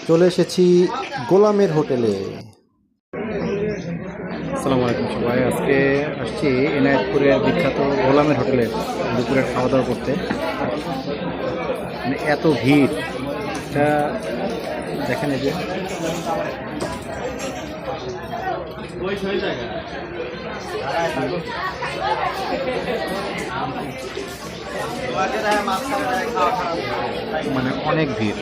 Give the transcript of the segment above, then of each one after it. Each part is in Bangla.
চলে এসেছি গোলামের হোটেলে। আসসালামু আলাইকুম সবাই। আজকে আসছি এনায়েতপুরের বিখ্যাত গোলামের হোটেলে দুপুরের খাওয়া দাওয়া করতে। মানে এত ভিড়, এটা দেখেন এই যে মানে অনেক ভিড়।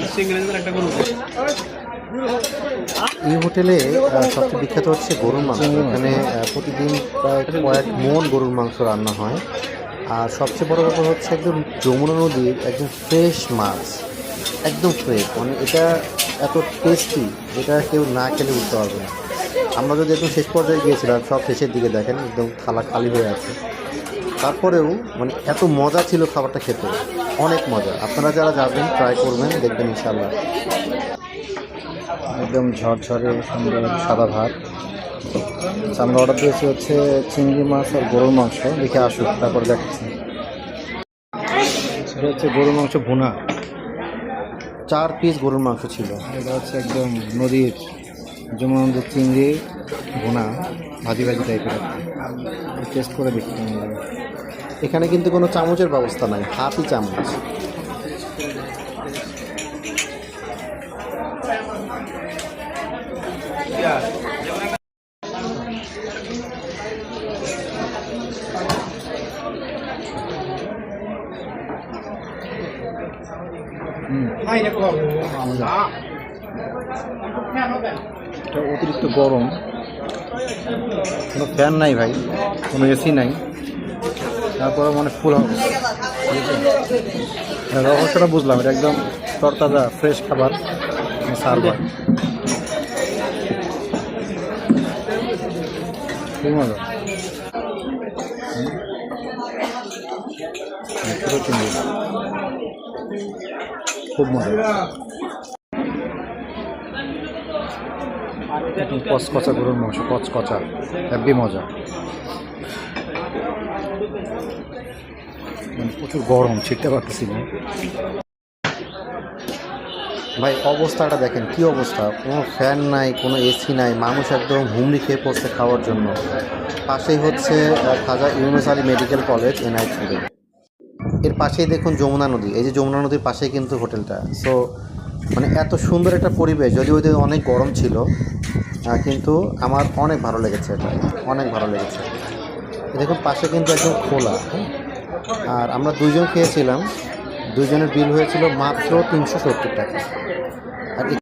এই হোটেলে সবচেয়ে বিখ্যাত হচ্ছে গরুর মাংস। এখানে প্রতিদিন প্রায় কয়েক মন গরুর মাংস রান্না হয়। আর সবচেয়ে বড় ব্যাপার হচ্ছে একদম যমুনা নদীর একদম ফ্রেশ মাছ, একদম ফ্রেশ। মানে এটা এত টেস্টি, এটা কেউ না খেলে বুঝতে পারবে না। আমরা যদি একদম শেষ পর্যায়ে গিয়েছিলাম, সব শেষের দিকে দেখেন একদম থালা খালি হয়ে আছে, তারপরেও মানে এত মজা ছিল খাবারটা খেতে, অনেক মজা। আপনারা যারা যাবেন ট্রাই করবেন, দেখবেন ইনশাল্লাহ। একদম ঝরঝরে সুন্দর সাদা ভাত। আমরা অর্ডার দিয়েছি হচ্ছে চিংড়ি মাছ আর গরুর মাংস। দেখে আসুক, তারপর দেখাচ্ছি। সেটা হচ্ছে গরুর মাংস ভুনা। 4 পিস গরুর মাংস ছিল। এটা হচ্ছে একদম নদীর যমুনা নদীর চিংড়ি ভুনা, ভাজি ভাজি টাইপের। টেস্ট করে দেখি কেমন লাগে। এখানে কিন্তু কোনো চামচের ব্যবস্থা নাই, হাতই চামচ। এটা অতিরিক্ত গরম, কোনো ফ্যান নাই ভাই, কোনো এসি নাই, তারপরে মানে ফুল হবে। রহস্যটা বুঝলাম, এটা একদম তরতাজা ফ্রেশ খাবার সার্ভ হয়। খুব মজা। ছোটো চিংড়ি, খুব মজা। একদম কচকচা গরুর মাংস, কচকচা, হেব্বি মজা। প্রচুর গরম, ছিটতে পারতেছি না ভাই অবস্থাটা দেখেন, কি অবস্থা! কোনো ফ্যান নাই, কোনো এসি নাই, মানুষ একদম হুমড়ি খেয়ে পড়ছে খাওয়ার জন্য। পাশেই হচ্ছে Khaja Yunus Ali medical college, NIT. এর পাশেই দেখুন যমুনা নদী। এই যে যমুনা নদীর পাশেই কিন্তু হোটেলটা। সো মানে এত সুন্দর একটা পরিবেশ, যদিও ওইদিন অনেক গরম ছিল, কিন্তু আমার অনেক ভালো লেগেছে, এটা অনেক ভালো লেগেছে। দেখুন পাশে কিন্তু একদম খোলা। আর আমরা 2 জন খেয়েছিলাম, 2 জনের বিল হয়েছিল মাত্র 370 টাকা।